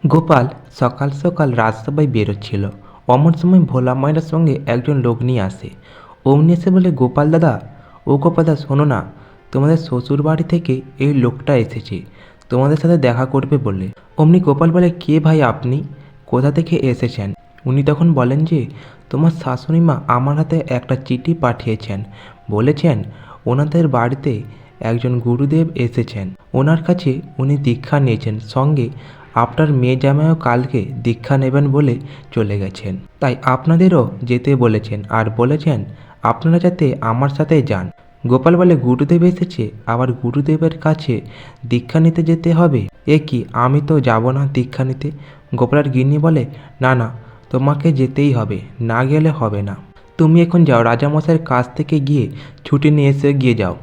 গোপাল সকাল সকাল রাজসভায় বেরোচ্ছিল। অমন সময় ভোলা ময়রার সঙ্গে একজন লোক নিয়ে আসে। অমনি এসে বলে, গোপাল দাদা, ও গোপাল দাদা শোনো না, তোমাদের শ্বশুর বাড়ি থেকে এই লোকটা এসেছে তোমাদের সাথে দেখা করবে বলে। অমনি গোপাল বলে, কে ভাই আপনি, কোথা থেকে এসেছেন? উনি তখন বলেন যে, তোমার শাশুড়ি মা আমার হাতে একটা চিঠি পাঠিয়েছেন, বলেছেন ওনাদের বাড়িতে একজন গুরুদেব এসেছেন, ওনার কাছে উনি দীক্ষা নিয়েছেন, সঙ্গে আপনার মেয়ে জামাইও কালকে দীক্ষা নেবেন বলে চলে গেছেন, তাই আপনাদেরও যেতে বলেছেন আর বলেছেন আপনারা যাতে আমার সাথে যান। গোপাল বলে, গুরুদেব এসেছে, আবার গুরুদেবের কাছে দীক্ষা নিতে যেতে হবে? এ কি, আমি তো যাব না দীক্ষা নিতে। গোপালের গিন্নি বলে, না না, তোমাকে যেতেই হবে, না গেলে হবে না। তুমি এখন যাও, রাজামশাইয়ের কাছ থেকে গিয়ে ছুটি নিয়ে এসে গিয়ে যাও।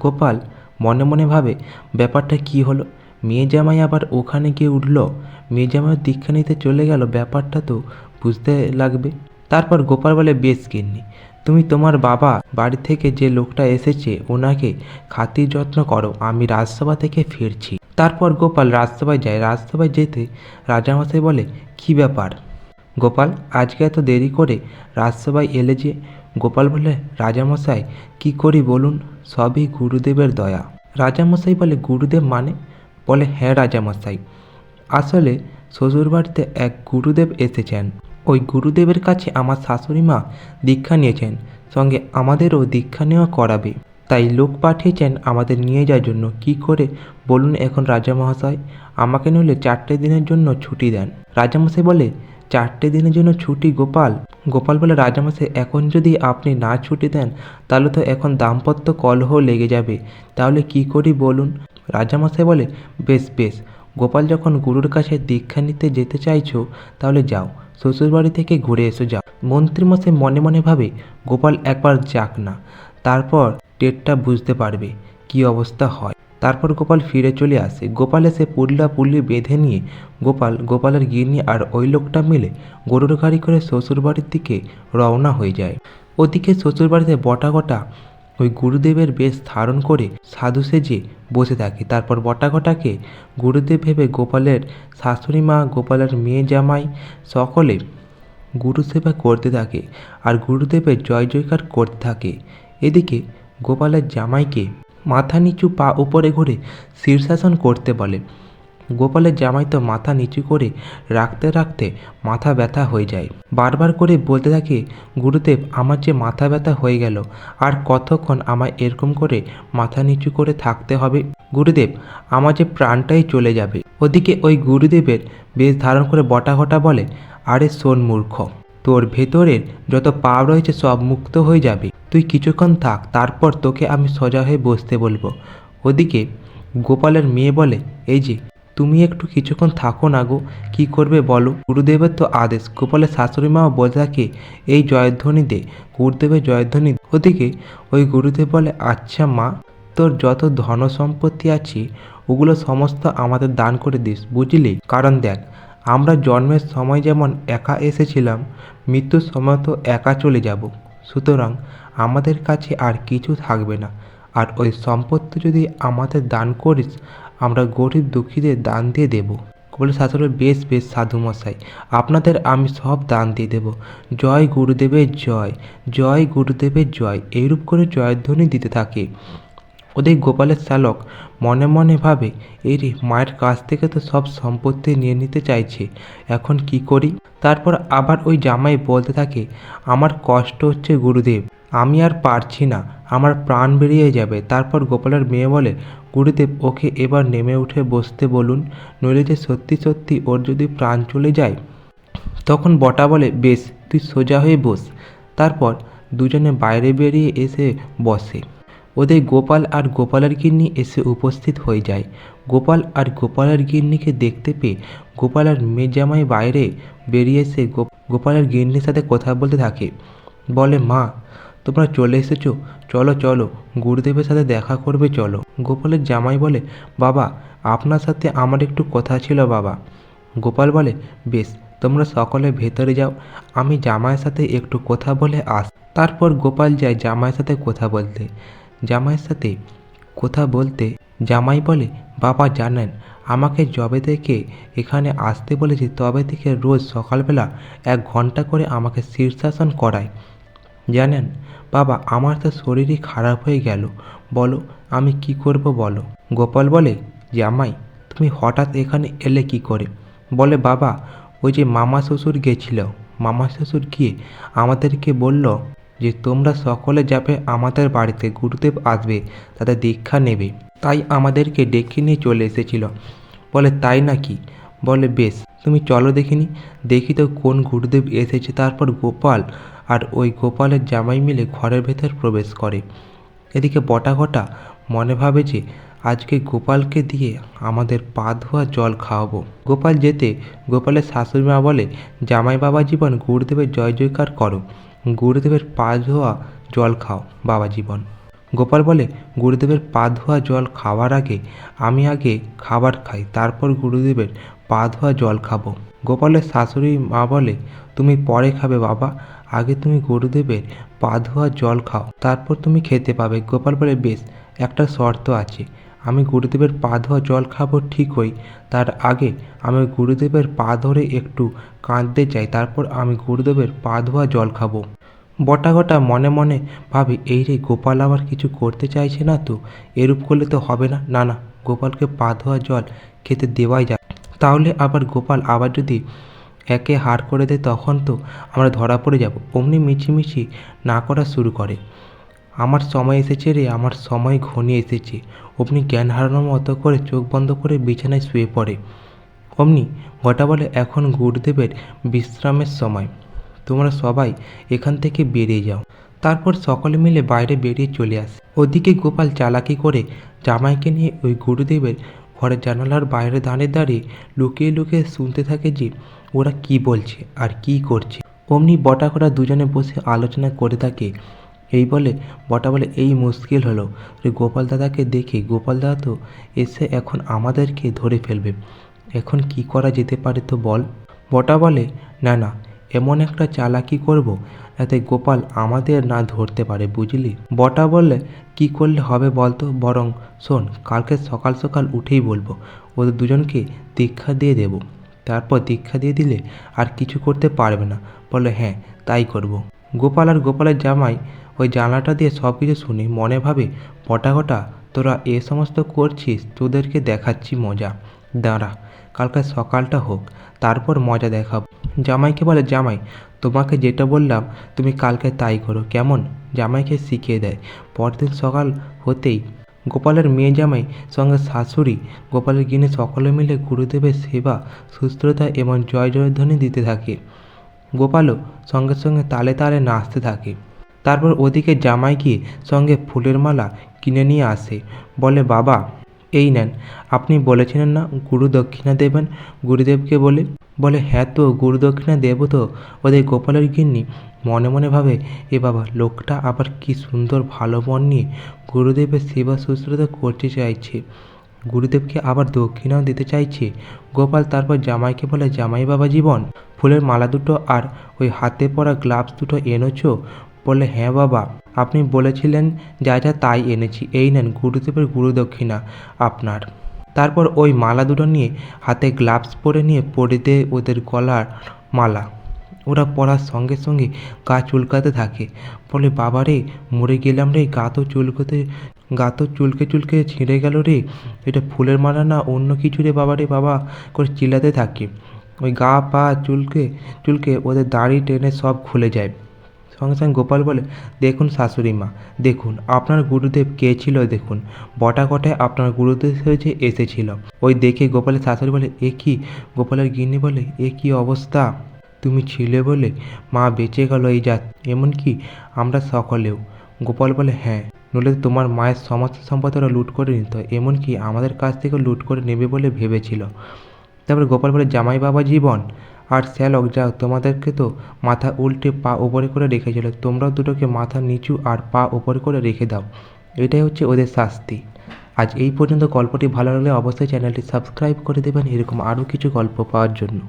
গোপাল মনে মনে ভাবে, ব্যাপারটা কি হলো, মেয়ে জামাই আবার ওখানে গিয়ে উঠল, মেয়ে জামাই দীক্ষা নিতে চলে গেল, ব্যাপারটা তো বুঝতে লাগবে। তারপর গোপাল বলে, বেশ গিন্নি, তুমি তোমার বাবা বাড়ি থেকে যে লোকটা এসেছে ওনাকে খাতির যত্ন করো, আমি রাজসভা থেকে ফিরছি। তারপর গোপাল রাজসভায় যায়। রাজসভায় যেতে রাজামশাই বলে, কি ব্যাপার গোপাল, আজকে এত দেরি করে রাজসভায় এলে যে? গোপাল বলে, রাজামশাই কি করি বলুন, সবই গুরুদেবের দয়া। রাজামশাই বলে, গুরুদেব মানে? বলে, হ্যাঁ রাজামশাই, আসলে শ্বশুরবাড়িতে এক গুরুদেব এসেছেন, ওই গুরুদেবের কাছে আমার শাশুড়ি মা দীক্ষা নিয়েছেন, সঙ্গে আমাদেরও দীক্ষা নেওয়া করাবে, তাই লোক পাঠিয়েছেন আমাদের নিয়ে যাওয়ার জন্য। কি করে বলুন এখন রাজামহাশয়, আমাকে নইলে 4টে দিনের জন্য ছুটি দেন। রাজামশাই বলে, 4টে দিনের জন্য ছুটি গোপাল? গোপাল বলে, রাজামশাই এখন যদি আপনি না ছুটি দেন তাহলে তো এখন দাম্পত্য কলহ লেগে যাবে, তাহলে কি করি বলুন। রাজামশাই বলে, বেশ বেশ, গোপাল যখন গুরুর কাছে দীক্ষা নিতে যেতে চাইছো তাহলে যাও, শ্বশুরবাড়ি থেকে ঘুরে এসো যাও। মন্ত্রীমশাই মনে মনে ভাবে, গোপাল একবার যাক না, তারপর টেরটা বুঝতে পারবে কি অবস্থা হয়। তারপর গোপাল ফিরে চলে আসে। গোপাল এসে পুল্লা পুল্লি বেঁধে নিয়ে গোপালের গিন্নি আর ওই লোকটা মিলে গরুর গাড়ি করে শ্বশুরবাড়ির দিকে রওনা হয়ে যায়। ওদিকে শ্বশুরবাড়িতে বটাঘটা ওই গুরুদেবের বেশ ধারণ করে সাধু সেজে বসে থাকে। তারপর বটাঘটাকে গুরুদেব ভেবে গোপালের শাশুড়ি মা, গোপালের মেয়ে জামাই সকলে গুরু সেবা করতে থাকে আর গুরুদেবের জয় জয়কার করতে থাকে। এদিকে গোপালের জামাইকে মাথা নিচু পা উপরে ঘুরে শীর্ষাসন করতে বলে। গোপালের জামাই তো মাথা নিচু করে রাখতে রাখতে মাথা ব্যথা হয়ে যায়, বারবার করে বলতে থাকে, গুরুদেব আমার যে মাথা ব্যথা হয়ে গেল, আর কতক্ষণ আমায় এরকম করে মাথা নিচু করে থাকতে হবে? গুরুদেব, আমার যে প্রাণটাই চলে যাবে। ওদিকে ওই গুরুদেবের বেশ ধারণ করে বটাঘটা বলে, আরে শোন মূর্খ, তোর ভেতরের যত পাপ রয়েছে সব মুক্ত হয়ে যাবে, তুই কিছুক্ষণ থাক, তারপর তোকে আমি সোজা হয়ে বসতে বলবো। ওদিকে গোপালের মেয়ে বলে, এই যে তুমি একটু কিছুক্ষণ থাকো না গো, কী করবে বলো, গুরুদেবের তো আদেশ। গোপালের শাশুড়ি মাও বলতে থাকে, এই জয়ধ্বনি দে, গুরুদেবের জয়ধ্বনি। ওদিকে ওই গুরুদেব বলে, আচ্ছা মা, তোর যত ধন সম্পত্তি আছে ওগুলো সমস্ত আমাদের দান করে দিস, বুঝলি? কারণ দেখ, আমরা জন্মের সময় যেমন একা এসেছিলাম, মৃত্যুর সময় তো একা চলে যাব, সুতরাং আমাদের কাছে আর কিছু থাকবে না, আর ওই সম্পত্তি যদি আমাদের দান করিস আমরা গরিব দুঃখীদের দান দিয়ে দেব। বলে শাশুড়ি, বেশ বেশ সাধুমশাই, আপনাদের আমি সব দান দিয়ে দেব, জয় গুরুদেবের জয়, জয় গুরুদেবের জয়, এইরূপ করে জয়ধ্বনি দিতে থাকে। ওদের গোপালের শ্যালক মনে মনে ভাবে, এই রে, মায়ের কাছ থেকে তো সব সম্পত্তি নিয়ে নিতে চাইছে, এখন কি করি? তারপর আবার ওই জামাই বলতে থাকে, আমার কষ্ট হচ্ছে গুরুদেব, আমি আর পারছি না, আমার প্রাণ বেরিয়ে যাবে। তারপর গোপালের মেয়ে বলে, গুরুদেব ওকে এবার নেমে উঠে বসতে বলুন, নইলে যে সত্যি সত্যি ওর যদি প্রাণ চলে যায়। তখন বটা বলে, বেশ, তুই সোজা হয়ে বস। তারপর দুজনে বাইরে বেরিয়ে এসে বসে। ওদের গোপাল আর গোপালের গিন্নি এসে উপস্থিত হয়ে যায়। গোপাল আর গোপালের গিন্নিকে দেখতে পেয়ে গোপাল আর মেয়ে জামাই বাইরে বেরিয়ে এসে গোপালের গিন্নির সাথে কথা বলতে থাকে। বলে, মা, তোমরা চলে এসেছো, চলো চলো, গুরুদেবের সাথে দেখা করবে চলো। গোপালের জামাই বলে, বাবা, আপনার সাথে আমার একটু কথা ছিল বাবা। গোপাল বলে, বেশ, তোমরা সকলে ভেতরে যাও, আমি জামাইয়ের সাথে একটু কথা বলে আস। তারপর গোপাল যায় জামাইয়ের সাথে কথা বলতে। জামাইয়ের সাথে কথা বলতে জামাই বলে, বাবা জানেন, আমাকে যবে থেকে এখানে আসতে বলেছে তবে থেকে রোজ সকালবেলা 1 ঘন্টা করে আমাকে শীর্ষাসন করায়। জানেন বাবা, আমার তো শরীরই খারাপ হয়ে গেল। বলো আমি কি করব বলো। গোপাল বলে, জামাই তুমি হঠাৎ এখানে এলে কি করে? বলে, বাবা ওই যে মামা শ্বশুর গেছিল, মামা শ্বশুর গিয়ে আমাদেরকে বলল যে তোমরা সকলে যাবে আমাদের বাড়িতে, গুরুদেব আসবে, তাদের দীক্ষা নেবে, তাই আমাদেরকে ডেকে নিয়ে চলে এসেছিল। বলে, তাই নাকি? বলে, বেশ তুমি চলো দেখিনি, দেখি তো কোন গুরুদেব এসেছে। তারপর গোপাল আর ওই গোপালের জামাই মিলে ঘরের ভেতর প্রবেশ করে। এদিকে বটাঘটা মনে ভাবে যে আজকে গোপালকে দিয়ে আমাদের পা ধোয়া জল খাওয়াবো। গোপাল যেতে গোপালের শাশুড়িমা বলে, জামাই বাবা জীবন, গুরুদেবের জয় জয়কার করো, গুরুদেবের পা ধোয়া জল খাও বাবা জীবন। গোপাল বলে, গুরুদেবের পা ধোয়া জল খাওয়ার আগে আমি আগে খাবার খাই, তারপর গুরুদেবের পা ধোয়া জল খাবো। গোপালের শাশুড়ি মা বলে, তুমি পরে খাবে বাবা, আগে তুমি গুরুদেবের পা ধোয়া জল খাও, তারপর তুমি খেতে পাবে। গোপাল বলে, বেশ, একটা শর্ত আছে, আমি গুরুদেবের পা ধোয়া জল খাবো ঠিকই, তার আগে আমি গুরুদেবের পা ধরে একটু কাঁদতে চাই, তারপর আমি গুরুদেবের পা ধোয়া জল খাবো। বটাঘটা মনে মনে ভাবে, এই রে, গোপাল আবার কিছু করতে চাইছে না তো? এরূপ করলে তো হবে না। না না, গোপালকে পা ধোয়া জল খেতে দেওয়াই যায়, তাহলে আবার গোপাল আবার যদি একে হার করে দেয় তখন তো আমরা ধরা পড়ে যাব। অমনি মিছিমিছি না করা শুরু করে, আমার সময় এসেছে রে, আমার সময় ঘনিয়ে এসেছে। অমনি জ্ঞান হারানোর মতো করে চোখ বন্ধ করে বিছানায় শুয়ে পড়ে। অমনি ঘটা বলে, এখন গুরুদেবের বিশ্রামের সময়, তোমরা সবাই এখান থেকে বেরিয়ে যাও। তারপর সকলে মিলে বাইরে বেরিয়ে চলে আসে। ওদিকে গোপাল চালাকি করে জামাইকে নিয়ে ওই গুরুদেবের ঘরের জানালার বাইরে দাঁড়িয়ে দাঁড়িয়ে লুকিয়ে লুকিয়ে শুনতে থাকে যে ওরা কি বলছে আর কি করছে। অমনি বটাঘটা দুজনে বসে আলোচনা করে থাকে। এই বলে বটা বলে, এই মুশকিল হলো রে, গোপাল দাদাকে দেখে গোপাল দাদা তো এসে এখন আমাদেরকে ধরে ফেলবে, এখন কি করা যেতে পারে তো বল। বটা বলে, না না, এমন একটা চালাকি করব যাতে গোপাল আমাদের না ধরতে পারে, বুঝলি। বটা বললে, কি করলে হবে বলতো? বরং শোন, কালকে সকাল সকাল উঠেই বলবো, ওদের দুজনকে দীক্ষা দিয়ে দেব, তারপর দীক্ষা দিয়ে দিলে আর কিছু করতে পারবে না। বলে, হ্যাঁ তাই করব। গোপাল আর গোপালের জামাই ওই জানলাটা দিয়ে সব কিছু শুনে মনে ভাবে, বটাঘটা তোরা এ সমস্ত করছিস, তোদেরকে দেখাচ্ছি মজা, দাঁড়া কালকে সকালটা হোক, তারপর মজা দেখাবো। জামাইকে বলে, জামাই তোমাকে যেটা বললাম তুমি কালকে তাই করো, কেমন? জামাইকে শিখিয়ে দেয়। পরদিন সকাল হতেই গোপালের মেয়ে জামাই সঙ্গে শাশুড়ি, গোপালের গিনে সকলে মিলে গুরুদেবের সেবা শুশ্রূষা এবং জয় জয়ধ্বনি দিতে থাকে। গোপালও সঙ্গে সঙ্গে তালে তালে নাচতে থাকে। তারপর ওদিকে জামাই গিয়ে সঙ্গে ফুলের মালা কিনে নিয়ে আসে। বলে, বাবা এই নেন, আপনি বলেছিলেন না গুরু দক্ষিণা দেবেন গুরুদেবকে বলে। বলে, হ্যাঁ তো গুরু দক্ষিণা দেবো তো। ওদের গোপালের গিন্নি মনে মনে ভাবে, এ বাবা, লোকটা আবার কি সুন্দর ভালো মন নিয়ে গুরুদেবের সেবা শুশ্রূষা করতে চাইছে, গুরুদেবকে আবার দক্ষিণাও দিতে চাইছে। গোপাল তারপর জামাইকে বলে, জামাই বাবা জীবন, ফুলের মালা দুটো আর ওই হাতে পরা গ্লাভস দুটো এনেছো? বলে, হ্যাঁ বাবা, আপনি বলেছিলেন যা যা তাই এনেছি, এই নেন গুরুদেবের গুরুদক্ষিণা আপনার। তারপর ওই মালা দুটো নিয়ে হাতে গ্লাভস পরে নিয়ে পরে দেয় ওদের গলার মালা। ওরা পরার সঙ্গে সঙ্গে গা চুলকাতে থাকে। বলে, বাবা রে, মরে গেলাম রে, গা তো চুলকে চুলকে ছিঁড়ে গেল রে, এটা ফুলের মালা না অন্য কিছু রে বাবা রে বাবা করে চিল্লাতে থাকে। ওই গা পা চুলকে চুলকে ওদের দাড়ি টেনে সব খুলে যায়। সঙ্গে সঙ্গে গোপাল বলে, দেখুন শাশুড়ি মা, দেখুন আপনার গুরুদেব কে ছিল, দেখুন বটাঘটায় আপনার গুরুদেব হয়েছে এসেছিল। ওই দেখে গোপালের শাশুড়ি বলে, এ কি? গোপালের গিন্নি বলে, এ কি অবস্থা, তুমি ছিলে বলে মা বেঁচে গেল এই জাত, এমনকি আমরা সকলেও। গোপাল বলে, হ্যাঁ, নইলে তোমার মায়ের সমস্ত সম্পদ ওরা লুট করে নিত, এমনকি আমাদের কাছ থেকে লুট করে নেবে বলে ভেবেছিল। তারপরে গোপাল বলে, জামাই বাবা জীবন আর শ্যালক, যাও, তোমাদেরকে তো মাথা উল্টে পা উপরে করে রেখেছিল, তোমরাও দুটোকে মাথা নিচু আর পা উপরে করে রেখে দাও, এটাই হচ্ছে ওদের শাস্তি। আজ এই পর্যন্ত। গল্পটি ভালো লাগলে অবশ্যই চ্যানেলটি সাবস্ক্রাইব করে দেবেন এরকম আরও কিছু গল্প পাওয়ার জন্য।